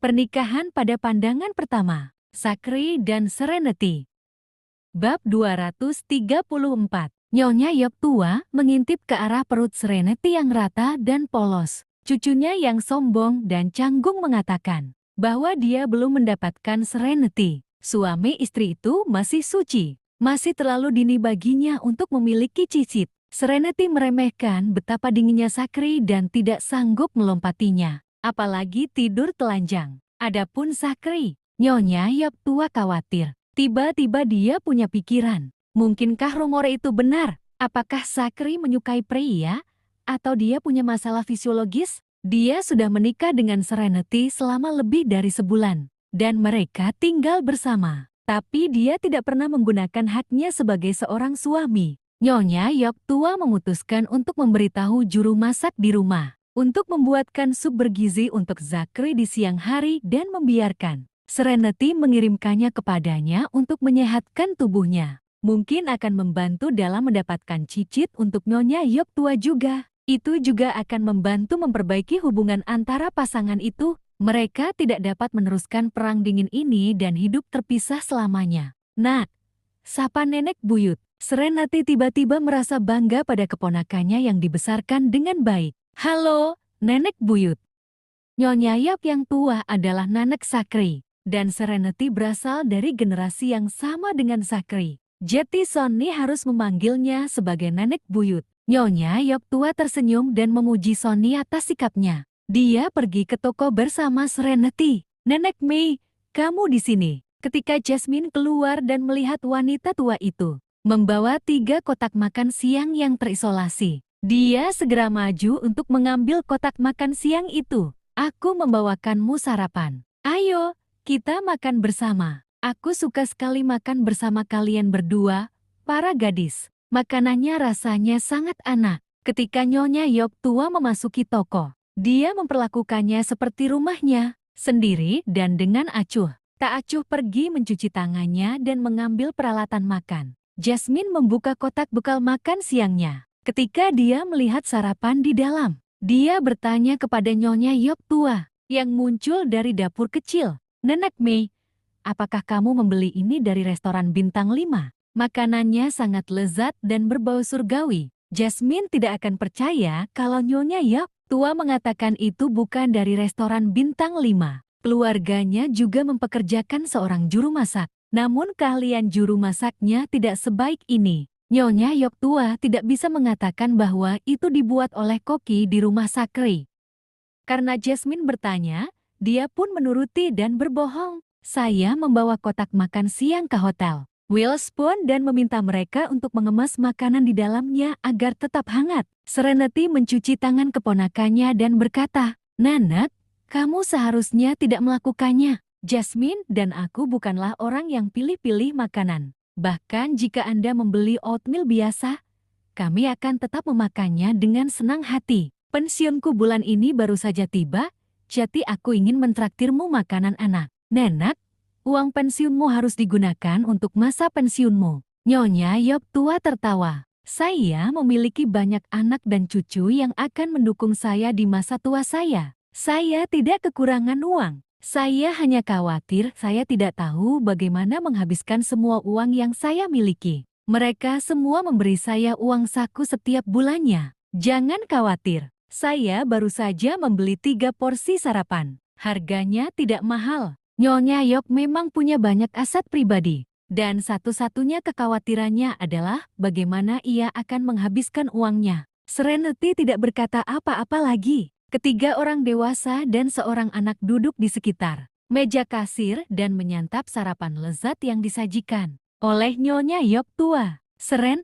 Pernikahan pada pandangan pertama. Sakri dan Serenity. Bab 234. Nyonya Yok tua mengintip ke arah perut Serenity yang rata dan polos. Cucunya yang sombong dan canggung mengatakan bahwa dia belum mendapatkan Serenity. Suami istri itu masih suci. Masih terlalu dini baginya untuk memiliki cicit. Serenity meremehkan betapa dinginnya Sakri dan tidak sanggup melompatinya. Apalagi tidur telanjang. Adapun Sakri, Nyonya Yok tua khawatir. Tiba-tiba dia punya pikiran. Mungkinkah rumor itu benar? Apakah Sakri menyukai pria? Atau dia punya masalah fisiologis? Dia sudah menikah dengan Serenity selama lebih dari sebulan. Dan mereka tinggal bersama. Tapi dia tidak pernah menggunakan haknya sebagai seorang suami. Nyonya Yok tua memutuskan untuk memberitahu juru masak di rumah. Untuk membuatkan sup bergizi untuk Sakri di siang hari dan membiarkan Serenity mengirimkannya kepadanya untuk menyehatkan tubuhnya. Mungkin akan membantu dalam mendapatkan cicit untuk Nyonya Yok tua juga. Itu juga akan membantu memperbaiki hubungan antara pasangan itu. Mereka tidak dapat meneruskan perang dingin ini dan hidup terpisah selamanya. Nak, sapa nenek buyut. Serenity tiba-tiba merasa bangga pada keponakannya yang dibesarkan dengan baik. Halo, nenek buyut. Nyonya Yok yang tua adalah nanek Sakri. Dan Serenity berasal dari generasi yang sama dengan Sakri. Jadi Sonny harus memanggilnya sebagai nenek buyut. Nyonya Yok tua tersenyum dan memuji Sonny atas sikapnya. Dia pergi ke toko bersama Serenity. Nenek Mei, kamu di sini. Ketika Jasmine keluar dan melihat wanita tua itu, membawa 3 kotak makan siang yang terisolasi. Dia segera maju untuk mengambil kotak makan siang itu. Aku membawakanmu sarapan. Ayo, kita makan bersama. Aku suka sekali makan bersama kalian berdua, para gadis. Makanannya rasanya sangat enak. Ketika Nyonya Yok tua memasuki toko, dia memperlakukannya seperti rumahnya sendiri dan dengan acuh. Tak acuh pergi mencuci tangannya dan mengambil peralatan makan. Jasmine membuka kotak bekal makan siangnya. Ketika dia melihat sarapan di dalam, dia bertanya kepada Nyonya Yok tua yang muncul dari dapur kecil. Nenek Mei, apakah kamu membeli ini dari restoran bintang 5? Makanannya sangat lezat dan berbau surgawi. Jasmine tidak akan percaya kalau Nyonya Yok tua mengatakan itu bukan dari restoran bintang 5. Keluarganya juga mempekerjakan seorang juru masak. Namun keahlian juru masaknya tidak sebaik ini. Nyonya Yok tua tidak bisa mengatakan bahwa itu dibuat oleh koki di rumah Sakri. Karena Jasmine bertanya, dia pun menuruti dan berbohong. Saya membawa kotak makan siang ke hotel Will Spoon dan meminta mereka untuk mengemas makanan di dalamnya agar tetap hangat. Serenity mencuci tangan keponakannya dan berkata, Nanak, kamu seharusnya tidak melakukannya. Jasmine dan aku bukanlah orang yang pilih-pilih makanan. Bahkan jika Anda membeli oatmeal biasa, kami akan tetap memakannya dengan senang hati. Pensiunku bulan ini baru saja tiba, jadi aku ingin mentraktirmu makanan anak. Nenek, uang pensiunmu harus digunakan untuk masa pensiunmu. Nyonya Yok tua tertawa. Saya memiliki banyak anak dan cucu yang akan mendukung saya di masa tua saya. Saya tidak kekurangan uang. Saya hanya khawatir saya tidak tahu bagaimana menghabiskan semua uang yang saya miliki. Mereka semua memberi saya uang saku setiap bulannya. Jangan khawatir, saya baru saja membeli 3 porsi sarapan. Harganya tidak mahal. Nyonya Yok memang punya banyak aset pribadi. Dan satu-satunya kekhawatirannya adalah bagaimana ia akan menghabiskan uangnya. Serenity tidak berkata apa-apa lagi. Ketiga orang dewasa dan seorang anak duduk di sekitar meja kasir dan menyantap sarapan lezat yang disajikan oleh Nyonya Yok tua. Seren,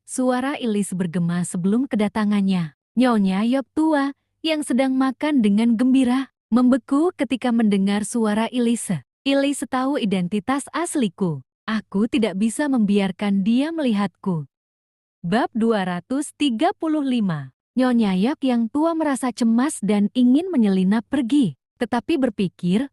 suara Elise bergema sebelum kedatangannya. Nyonya Yok tua yang sedang makan dengan gembira membeku ketika mendengar suara Elise. Elise tahu identitas asliku. Aku tidak bisa membiarkan dia melihatku. Bab 235. Nyonya Yok yang tua merasa cemas dan ingin menyelinap pergi. Tetapi berpikir,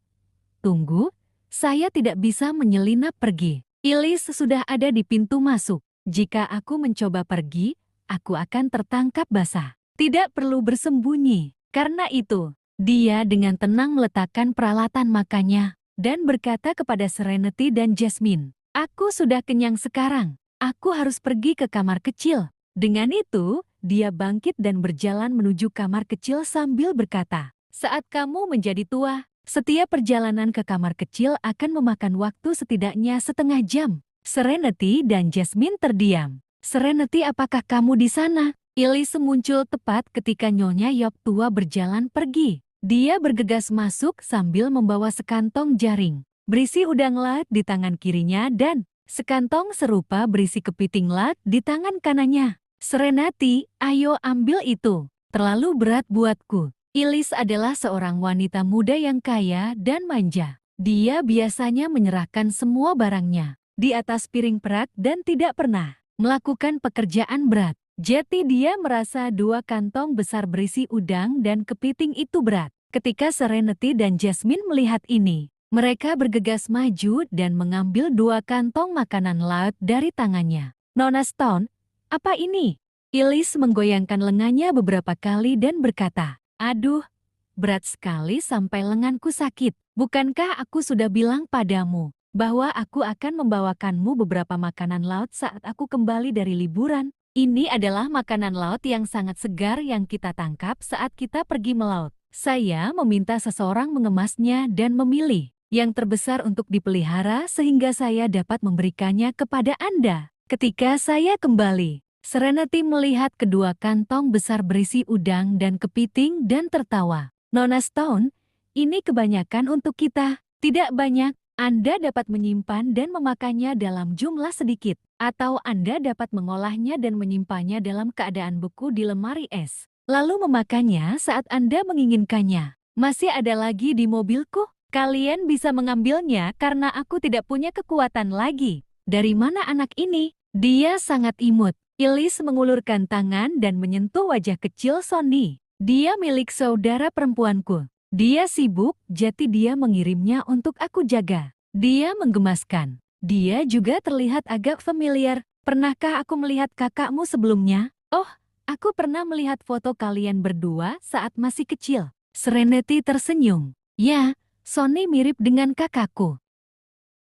tunggu, saya tidak bisa menyelinap pergi. Elise sudah ada di pintu masuk. Jika aku mencoba pergi, aku akan tertangkap basah. Tidak perlu bersembunyi. Karena itu, Dia dengan tenang meletakkan peralatan makannya dan berkata kepada Serenity dan Jasmine, "Aku sudah kenyang sekarang. Aku harus pergi ke kamar kecil." Dengan itu, dia bangkit dan berjalan menuju kamar kecil sambil berkata, "Saat kamu menjadi tua, setiap perjalanan ke kamar kecil akan memakan waktu setidaknya setengah jam." Serenity dan Jasmine terdiam. "Serenity, apakah kamu di sana?" Elise muncul tepat ketika Nyonya Yop tua berjalan pergi. Dia bergegas masuk sambil membawa sekantong jaring berisi udang laut di tangan kirinya dan sekantong serupa berisi kepiting laut di tangan kanannya. "Serenity, ayo ambil itu. Terlalu berat buatku." Elise adalah seorang wanita muda yang kaya dan manja. Dia biasanya menyerahkan semua barangnya di atas piring perak dan tidak pernah melakukan pekerjaan berat. Jadi dia merasa dua kantong besar berisi udang dan kepiting itu berat. Ketika Serenity dan Jasmine melihat ini, mereka bergegas maju dan mengambil dua kantong makanan laut dari tangannya. "Nona Stone, apa ini?" Elise menggoyangkan lengannya beberapa kali dan berkata, "Aduh, berat sekali sampai lenganku sakit. Bukankah aku sudah bilang padamu bahwa aku akan membawakanmu beberapa makanan laut saat aku kembali dari liburan? Ini adalah makanan laut yang sangat segar yang kita tangkap saat kita pergi melaut. Saya meminta seseorang mengemasnya dan memilih yang terbesar untuk dipelihara sehingga saya dapat memberikannya kepada Anda ketika saya kembali." Serenity melihat kedua kantong besar berisi udang dan kepiting dan tertawa. "Nona Stone, ini kebanyakan untuk kita. Tidak banyak. Anda dapat menyimpan dan memakannya dalam jumlah sedikit, atau Anda dapat mengolahnya dan menyimpannya dalam keadaan beku di lemari es, lalu memakannya saat Anda menginginkannya. Masih ada lagi di mobilku. Kalian bisa mengambilnya karena aku tidak punya kekuatan lagi." "Dari mana anak ini? Dia sangat imut." Elise mengulurkan tangan dan menyentuh wajah kecil Sonny. "Dia milik saudara perempuanku. Dia sibuk, jadi dia mengirimnya untuk aku jaga." Dia menggemaskan. Dia juga terlihat agak familiar. "Pernahkah aku melihat kakakmu sebelumnya?" "Oh, aku pernah melihat foto kalian berdua saat masih kecil." Serenity tersenyum. "Ya, Sonny mirip dengan kakakku.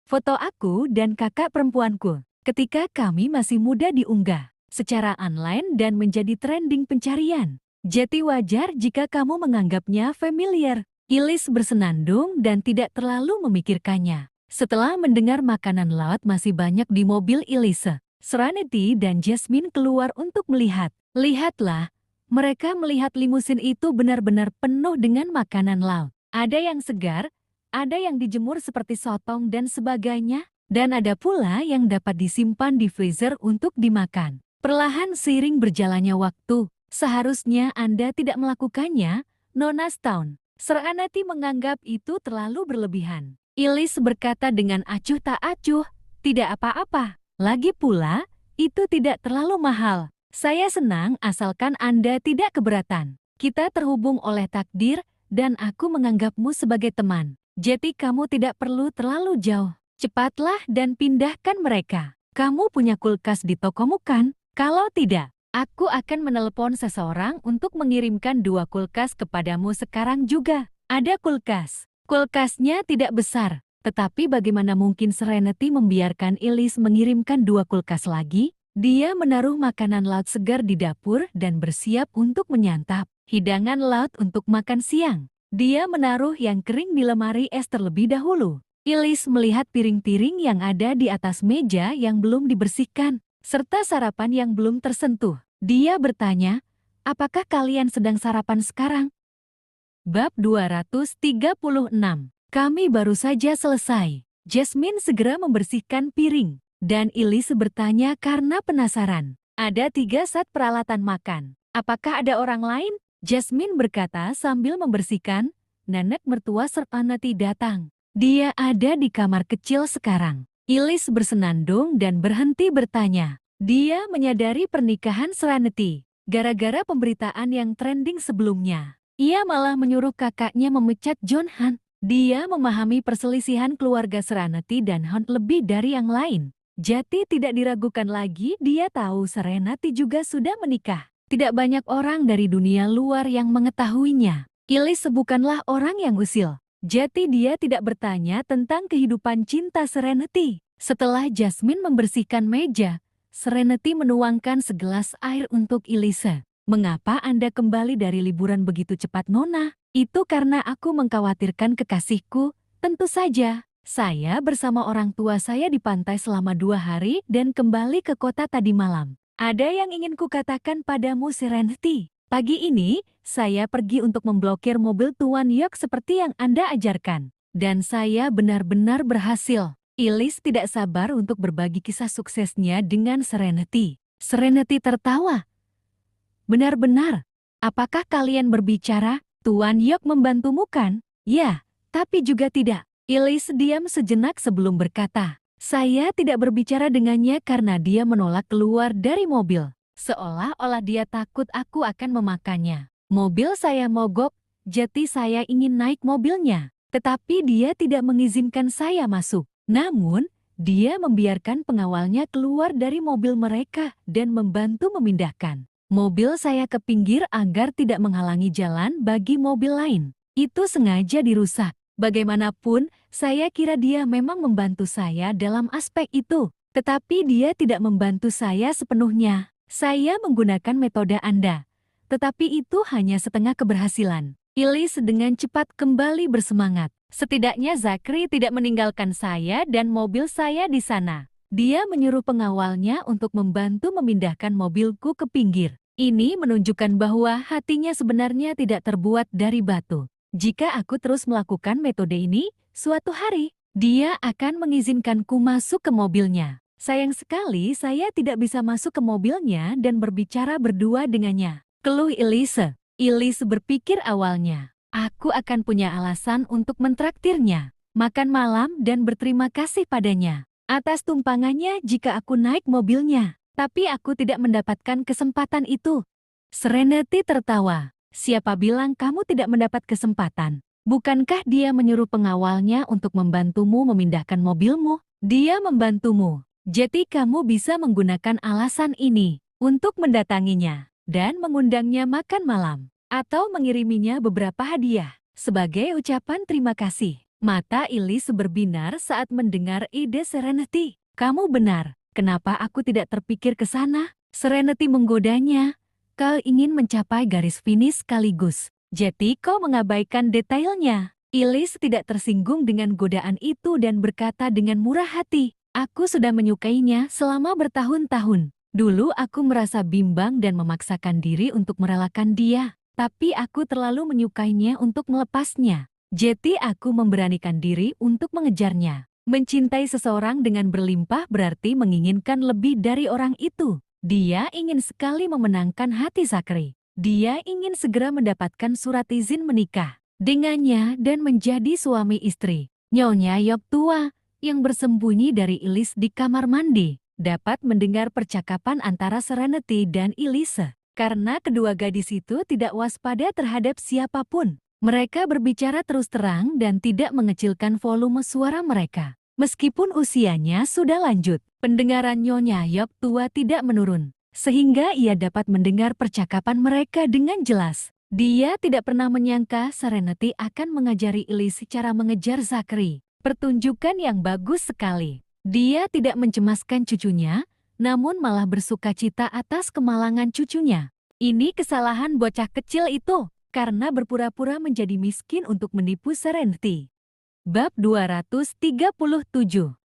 Foto aku dan kakak perempuanku ketika kami masih muda diunggah secara online dan menjadi trending pencarian. Jadi wajar jika kamu menganggapnya familiar." Elise bersenandung dan tidak terlalu memikirkannya. Setelah mendengar makanan laut masih banyak di mobil Elise, Serenity dan Jasmine keluar untuk melihat. Lihatlah, mereka melihat limusin itu benar-benar penuh dengan makanan laut. Ada yang segar, ada yang dijemur seperti sotong dan sebagainya, dan ada pula yang dapat disimpan di freezer untuk dimakan. Perlahan seiring berjalannya waktu, seharusnya Anda tidak melakukannya, Nona Stone. Serenity menganggap itu terlalu berlebihan. Elise berkata dengan acuh tak acuh, "Tidak apa-apa. Lagi pula, itu tidak terlalu mahal. Saya senang asalkan Anda tidak keberatan. Kita terhubung oleh takdir dan aku menganggapmu sebagai teman. Jadi kamu tidak perlu terlalu jauh. Cepatlah dan pindahkan mereka. Kamu punya kulkas di tokomu kan? Kalau tidak, aku akan menelepon seseorang untuk mengirimkan dua kulkas kepadamu sekarang juga." "Ada kulkas." Kulkasnya tidak besar, tetapi bagaimana mungkin Serenity membiarkan Elise mengirimkan dua kulkas lagi? Dia menaruh makanan laut segar di dapur dan bersiap untuk menyantap hidangan laut untuk makan siang. Dia menaruh yang kering di lemari es terlebih dahulu. Elise melihat piring-piring yang ada di atas meja yang belum dibersihkan, serta sarapan yang belum tersentuh. Dia bertanya, "Apakah kalian sedang sarapan sekarang?" Bab 236. Kami baru saja selesai. Jasmine segera membersihkan piring, dan Elise bertanya karena penasaran. "Ada 3 set peralatan makan. Apakah ada orang lain?" Jasmine berkata sambil membersihkan. "Nenek mertua Serenity datang. Dia ada di kamar kecil sekarang." Elise bersenandung dan berhenti bertanya. Dia menyadari pernikahan Serenity gara-gara pemberitaan yang trending sebelumnya. Ia malah menyuruh kakaknya memecat John Hunt. Dia memahami perselisihan keluarga Serenity dan Hunt lebih dari yang lain. Jadi tidak diragukan lagi, dia tahu Serenity juga sudah menikah. Tidak banyak orang dari dunia luar yang mengetahuinya. Elise bukanlah orang yang usil. Jadi dia tidak bertanya tentang kehidupan cinta Serenity. Setelah Jasmine membersihkan meja, Serenity menuangkan segelas air untuk Elise. Mengapa Anda kembali dari liburan begitu cepat, Nona? Itu karena aku mengkhawatirkan kekasihku. Tentu saja. Saya bersama orang tua saya di pantai selama 2 hari dan kembali ke kota tadi malam. Ada yang ingin kukatakan padamu, Serenity. Pagi ini, saya pergi untuk memblokir mobil Tuan Yok seperti yang Anda ajarkan. Dan saya benar-benar berhasil. Elise tidak sabar untuk berbagi kisah suksesnya dengan Serenity. Serenity tertawa. Benar-benar. Apakah kalian berbicara? Tuan Yok membantumu kan? Ya, tapi juga tidak. Elise diam sejenak sebelum berkata. Saya tidak berbicara dengannya karena dia menolak keluar dari mobil. Seolah-olah dia takut aku akan memakannya. Mobil saya mogok, jadi saya ingin naik mobilnya. Tetapi dia tidak mengizinkan saya masuk. Namun, dia membiarkan pengawalnya keluar dari mobil mereka dan membantu memindahkan mobil saya ke pinggir agar tidak menghalangi jalan bagi mobil lain. Itu sengaja dirusak. Bagaimanapun, saya kira dia memang membantu saya dalam aspek itu. Tetapi dia tidak membantu saya sepenuhnya. Saya menggunakan metode Anda. Tetapi itu hanya setengah keberhasilan. Elise dengan cepat kembali bersemangat. Setidaknya Zachary tidak meninggalkan saya dan mobil saya di sana. Dia menyuruh pengawalnya untuk membantu memindahkan mobilku ke pinggir. Ini menunjukkan bahwa hatinya sebenarnya tidak terbuat dari batu. Jika aku terus melakukan metode ini, suatu hari, dia akan mengizinkanku masuk ke mobilnya. Sayang sekali saya tidak bisa masuk ke mobilnya dan berbicara berdua dengannya. Keluh Elise. Elise berpikir awalnya, aku akan punya alasan untuk mentraktirnya, makan malam dan berterima kasih padanya atas tumpangannya jika aku naik mobilnya. Tapi aku tidak mendapatkan kesempatan itu. Serenity tertawa. Siapa bilang kamu tidak mendapat kesempatan? Bukankah dia menyuruh pengawalnya untuk membantumu memindahkan mobilmu? Dia membantumu. Jadi kamu bisa menggunakan alasan ini untuk mendatanginya dan mengundangnya makan malam atau mengiriminya beberapa hadiah sebagai ucapan terima kasih. Mata Elise berbinar saat mendengar ide Serenity. Kamu benar. Kenapa aku tidak terpikir ke sana? Serenity menggodanya. Kau ingin mencapai garis finish sekaligus. Jadi kau mengabaikan detailnya. Elise tidak tersinggung dengan godaan itu dan berkata dengan murah hati. Aku sudah menyukainya selama bertahun-tahun. Dulu aku merasa bimbang dan memaksakan diri untuk merelakan dia. Tapi aku terlalu menyukainya untuk melepasnya. Jadi aku memberanikan diri untuk mengejarnya. Mencintai seseorang dengan berlimpah berarti menginginkan lebih dari orang itu. Dia ingin sekali memenangkan hati Zachary. Dia ingin segera mendapatkan surat izin menikah dengannya dan menjadi suami istri. Nyonya Yok tua, yang bersembunyi dari Elise di kamar mandi, dapat mendengar percakapan antara Serenity dan Elise. Karena kedua gadis itu tidak waspada terhadap siapapun. Mereka berbicara terus terang dan tidak mengecilkan volume suara mereka. Meskipun usianya sudah lanjut, pendengaran Nyonya Yok tua tidak menurun, sehingga ia dapat mendengar percakapan mereka dengan jelas. Dia tidak pernah menyangka Serenity akan mengajari Elise cara mengejar Zachary. Pertunjukan yang bagus sekali. Dia tidak mencemaskan cucunya, namun malah bersukacita atas kemalangan cucunya. Ini kesalahan bocah kecil itu. Karena berpura-pura menjadi miskin untuk menipu Serenity. Bab 237.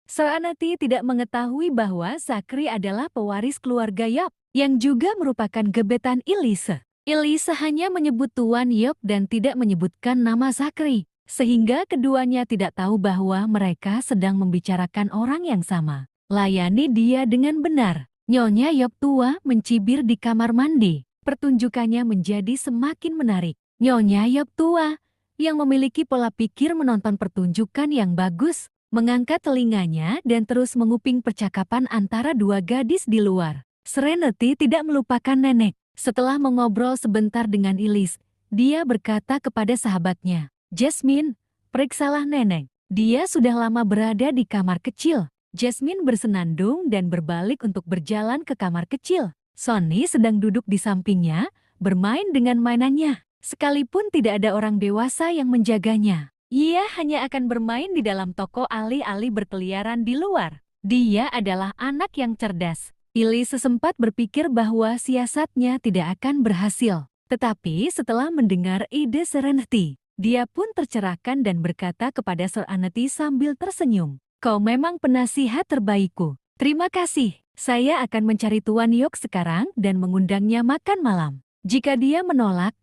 Serenity tidak mengetahui bahwa Zachary adalah pewaris keluarga Yok, yang juga merupakan gebetan Elise. Elise hanya menyebut Tuan Yok dan tidak menyebutkan nama Zachary, sehingga keduanya tidak tahu bahwa mereka sedang membicarakan orang yang sama. Layani dia dengan benar. Nyonya Yok tua mencibir di kamar mandi. Pertunjukannya menjadi semakin menarik. Nyonya Yok tua, yang memiliki pola pikir menonton pertunjukan yang bagus, mengangkat telinganya dan terus menguping percakapan antara dua gadis di luar. Serenity tidak melupakan nenek. Setelah mengobrol sebentar dengan Elise, dia berkata kepada sahabatnya, Jasmine, periksalah nenek. Dia sudah lama berada di kamar kecil. Jasmine bersenandung dan berbalik untuk berjalan ke kamar kecil. Sonny sedang duduk di sampingnya, bermain dengan mainannya. Sekalipun tidak ada orang dewasa yang menjaganya, ia hanya akan bermain di dalam toko alih-alih berkeliaran di luar. Dia adalah anak yang cerdas. Elise sesempat berpikir bahwa siasatnya tidak akan berhasil. Tetapi setelah mendengar ide Serenity, dia pun tercerahkan dan berkata kepada Serenity sambil tersenyum, "Kau memang penasihat terbaikku. Terima kasih. Saya akan mencari Tuan Yok sekarang dan mengundangnya makan malam. Jika dia menolak,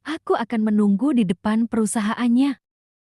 aku akan menunggu di depan perusahaannya.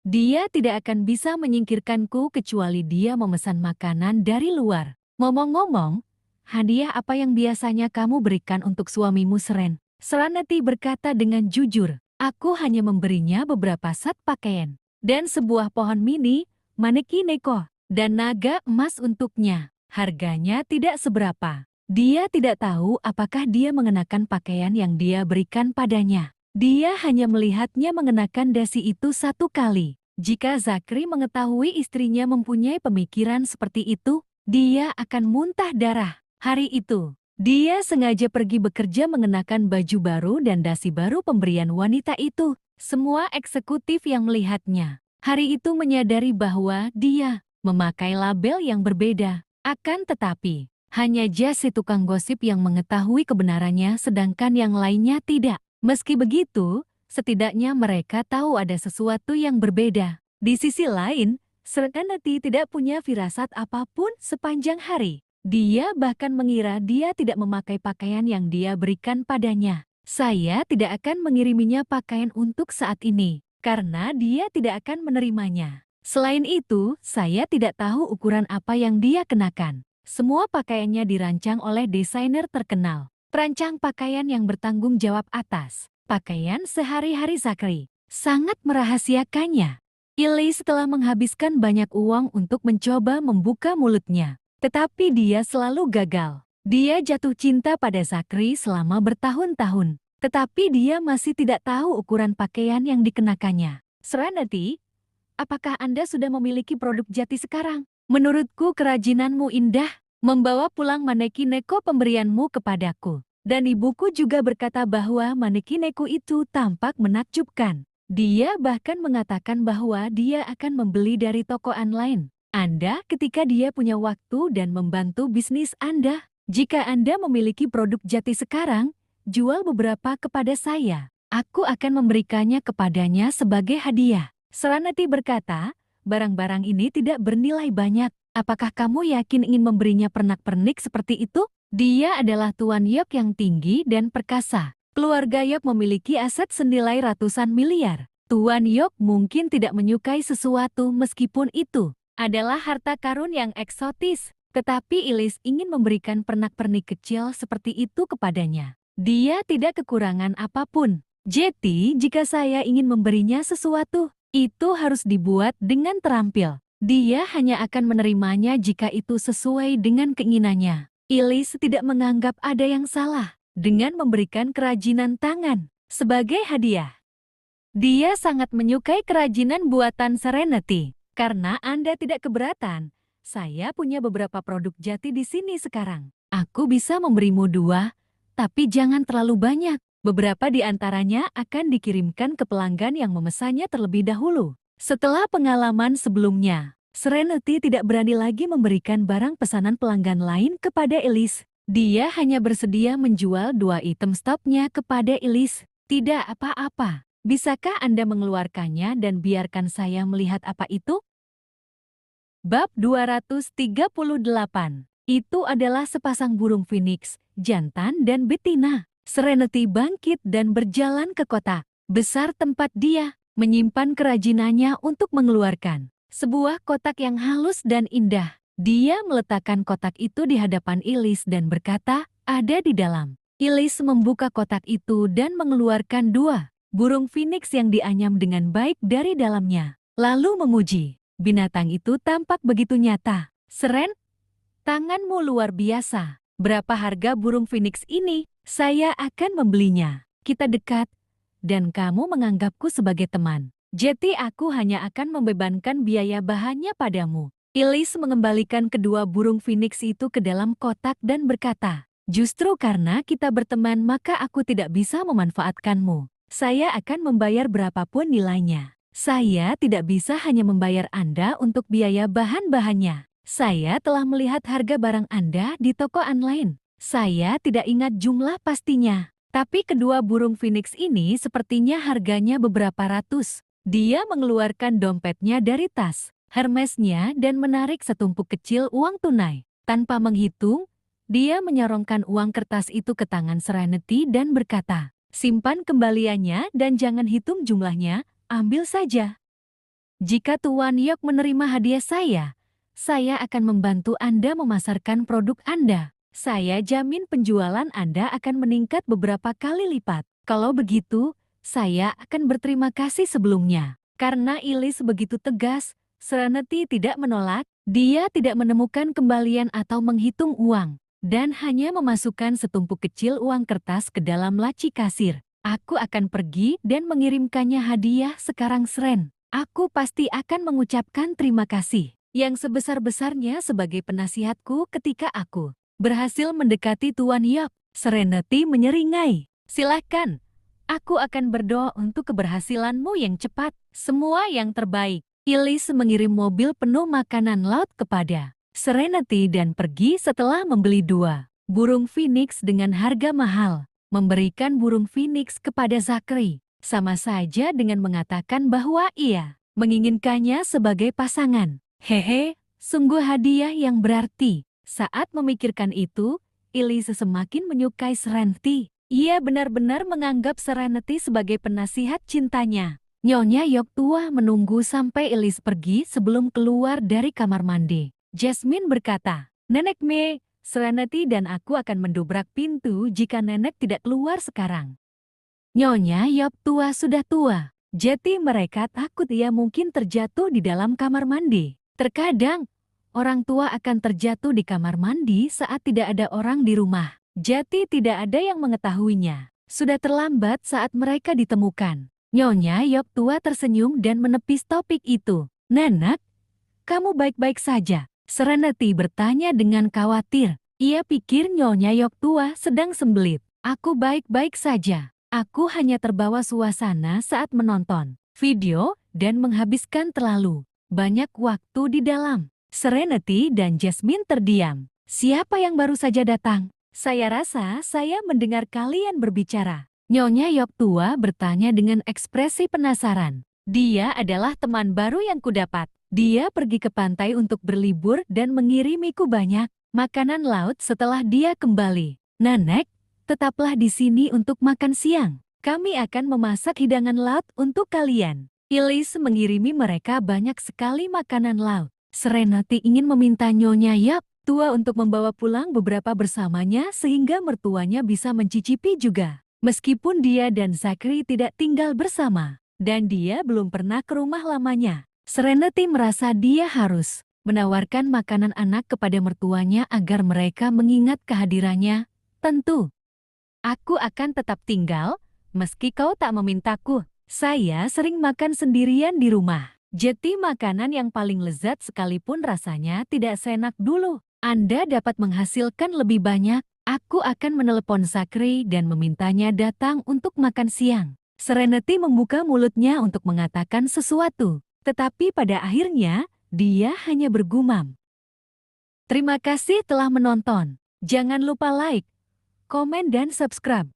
Dia tidak akan bisa menyingkirkanku kecuali dia memesan makanan dari luar. Ngomong-ngomong, hadiah apa yang biasanya kamu berikan untuk suamimu, Seren?" Serenity berkata dengan jujur, "Aku hanya memberinya beberapa set pakaian dan sebuah pohon mini, maneki neko, dan naga emas untuknya. Harganya tidak seberapa." Dia tidak tahu apakah dia mengenakan pakaian yang dia berikan padanya. Dia hanya melihatnya mengenakan dasi itu satu kali. Jika Zachary mengetahui istrinya mempunyai pemikiran seperti itu, dia akan muntah darah. Hari itu, dia sengaja pergi bekerja mengenakan baju baru dan dasi baru pemberian wanita itu. Semua eksekutif yang melihatnya hari itu menyadari bahwa dia memakai label yang berbeda. Akan tetapi, hanya Jas si tukang gosip yang mengetahui kebenarannya sedangkan yang lainnya tidak. Meski begitu, setidaknya mereka tahu ada sesuatu yang berbeda. Di sisi lain, Serenity tidak punya firasat apapun sepanjang hari. Dia bahkan mengira dia tidak memakai pakaian yang dia berikan padanya. "Saya tidak akan mengiriminya pakaian untuk saat ini, karena dia tidak akan menerimanya. Selain itu, saya tidak tahu ukuran apa yang dia kenakan. Semua pakaiannya dirancang oleh desainer terkenal. Perancang pakaian yang bertanggung jawab atas pakaian sehari-hari Zachary sangat merahasiakannya." Elise telah menghabiskan banyak uang untuk mencoba membuka mulutnya, tetapi dia selalu gagal. Dia jatuh cinta pada Zachary selama bertahun-tahun, tetapi dia masih tidak tahu ukuran pakaian yang dikenakannya. "Serenity, apakah Anda sudah memiliki produk jati sekarang? Menurutku kerajinanmu indah. Membawa pulang maneki neko pemberianmu kepadaku. Dan ibuku juga berkata bahwa maneki neko itu tampak menakjubkan. Dia bahkan mengatakan bahwa dia akan membeli dari toko online Anda ketika dia punya waktu dan membantu bisnis Anda. Jika Anda memiliki produk jati sekarang, jual beberapa kepada saya. Aku akan memberikannya kepadanya sebagai hadiah." Serenity berkata, "Barang-barang ini tidak bernilai banyak. Apakah kamu yakin ingin memberinya pernak-pernik seperti itu?" Dia adalah Tuan Yok yang tinggi dan perkasa. Keluarga Yok memiliki aset senilai ratusan miliar. Tuan Yok mungkin tidak menyukai sesuatu meskipun itu adalah harta karun yang eksotis. Tetapi Elise ingin memberikan pernak-pernik kecil seperti itu kepadanya. Dia tidak kekurangan apapun. "Jadi, jika saya ingin memberinya sesuatu, itu harus dibuat dengan terampil. Dia hanya akan menerimanya jika itu sesuai dengan keinginannya." Elise tidak menganggap ada yang salah dengan memberikan kerajinan tangan sebagai hadiah. Dia sangat menyukai kerajinan buatan Serenity. "Karena Anda tidak keberatan, saya punya beberapa produk jati di sini sekarang. Aku bisa memberimu 2, tapi jangan terlalu banyak. Beberapa di antaranya akan dikirimkan ke pelanggan yang memesannya terlebih dahulu." Setelah pengalaman sebelumnya, Serenity tidak berani lagi memberikan barang pesanan pelanggan lain kepada Elise. Dia hanya bersedia menjual 2 item stoknya kepada Elise. "Tidak apa-apa. Bisakah Anda mengeluarkannya dan biarkan saya melihat apa itu?" Bab 238. Itu adalah sepasang burung phoenix, jantan dan betina. Serenity bangkit dan berjalan ke kota besar tempat dia menyimpan kerajinannya untuk mengeluarkan sebuah kotak yang halus dan indah. Dia meletakkan kotak itu di hadapan Elise dan berkata, "Ada di dalam." Elise membuka kotak itu dan mengeluarkan 2 burung phoenix yang dianyam dengan baik dari dalamnya. Lalu memuji, "Binatang itu tampak begitu nyata. Seren, tanganmu luar biasa. Berapa harga burung phoenix ini? Saya akan membelinya. Kita dekat, dan kamu menganggapku sebagai teman. Jadi aku hanya akan membebankan biaya bahannya padamu." Elise mengembalikan kedua burung phoenix itu ke dalam kotak dan berkata, "Justru karena kita berteman maka aku tidak bisa memanfaatkanmu. Saya akan membayar berapapun nilainya. Saya tidak bisa hanya membayar Anda untuk biaya bahan-bahannya. Saya telah melihat harga barang Anda di toko online. Saya tidak ingat jumlah pastinya. Tapi kedua burung phoenix ini sepertinya harganya beberapa ratus. Dia mengeluarkan dompetnya dari tas Hermesnya dan menarik setumpuk kecil uang tunai. Tanpa menghitung, dia menyorongkan uang kertas itu ke tangan Serenity dan berkata, "Simpan kembaliannya dan jangan hitung jumlahnya, ambil saja. Jika Tuan Yok menerima hadiah saya akan membantu Anda memasarkan produk Anda. Saya jamin penjualan Anda akan meningkat beberapa kali lipat. Kalau begitu, saya akan berterima kasih sebelumnya." Karena Ilis begitu tegas, Serenity tidak menolak. Dia tidak menemukan kembalian atau menghitung uang, dan hanya memasukkan setumpuk kecil uang kertas ke dalam laci kasir. "Aku akan pergi dan mengirimkannya hadiah sekarang, Seren. Aku pasti akan mengucapkan terima kasih yang sebesar-besarnya sebagai penasihatku ketika aku berhasil mendekati Tuan Yok." Serenity menyeringai. "Silakan. Aku akan berdoa untuk keberhasilanmu yang cepat. Semua yang terbaik." Ilis mengirim mobil penuh makanan laut kepada Serenity dan pergi setelah membeli 2 burung phoenix dengan harga mahal. Memberikan burung phoenix kepada Zachary sama saja dengan mengatakan bahwa ia menginginkannya sebagai pasangan. Hehe, sungguh hadiah yang berarti. Saat memikirkan itu, Ilis semakin menyukai Serenity. Ia benar-benar menganggap Serenity sebagai penasihat cintanya. Nyonya Yok tua menunggu sampai Ilis pergi sebelum keluar dari kamar mandi. Jasmine berkata, "Nenek Mei, Serenity dan aku akan mendobrak pintu jika nenek tidak keluar sekarang." Nyonya Yok tua sudah tua, jadi mereka takut ia mungkin terjatuh di dalam kamar mandi. Terkadang, orang tua akan terjatuh di kamar mandi saat tidak ada orang di rumah. Jadi tidak ada yang mengetahuinya. Sudah terlambat saat mereka ditemukan. Nyonya Yok tua tersenyum dan menepis topik itu. "Nenek, kamu baik-baik saja?" Serenity bertanya dengan khawatir. Ia pikir Nyonya Yok tua sedang sembelit. "Aku baik-baik saja. Aku hanya terbawa suasana saat menonton video dan menghabiskan terlalu banyak waktu di dalam." Serenity dan Jasmine terdiam. "Siapa yang baru saja datang?" "Saya rasa saya mendengar kalian berbicara." Nyonya Yok tua bertanya dengan ekspresi penasaran. "Dia adalah teman baru yang kudapat. Dia pergi ke pantai untuk berlibur dan mengirimiku banyak makanan laut setelah dia kembali." "Nenek, tetaplah di sini untuk makan siang. Kami akan memasak hidangan laut untuk kalian." Ilis mengirimi mereka banyak sekali makanan laut. Serenity ingin meminta Nyonya Yok tua untuk membawa pulang beberapa bersamanya sehingga mertuanya bisa mencicipi juga. Meskipun dia dan Zachary tidak tinggal bersama, dan dia belum pernah ke rumah lamanya, Serenity merasa dia harus menawarkan makanan anak kepada mertuanya agar mereka mengingat kehadirannya. "Tentu, aku akan tetap tinggal, meski kau tak memintaku. Saya sering makan sendirian di rumah. Jadi makanan yang paling lezat sekalipun rasanya tidak seenak dulu. Anda dapat menghasilkan lebih banyak. Aku akan menelepon Zachary dan memintanya datang untuk makan siang." Serenity membuka mulutnya untuk mengatakan sesuatu, tetapi pada akhirnya dia hanya bergumam. Terima kasih telah menonton. Jangan lupa like, komen dan subscribe.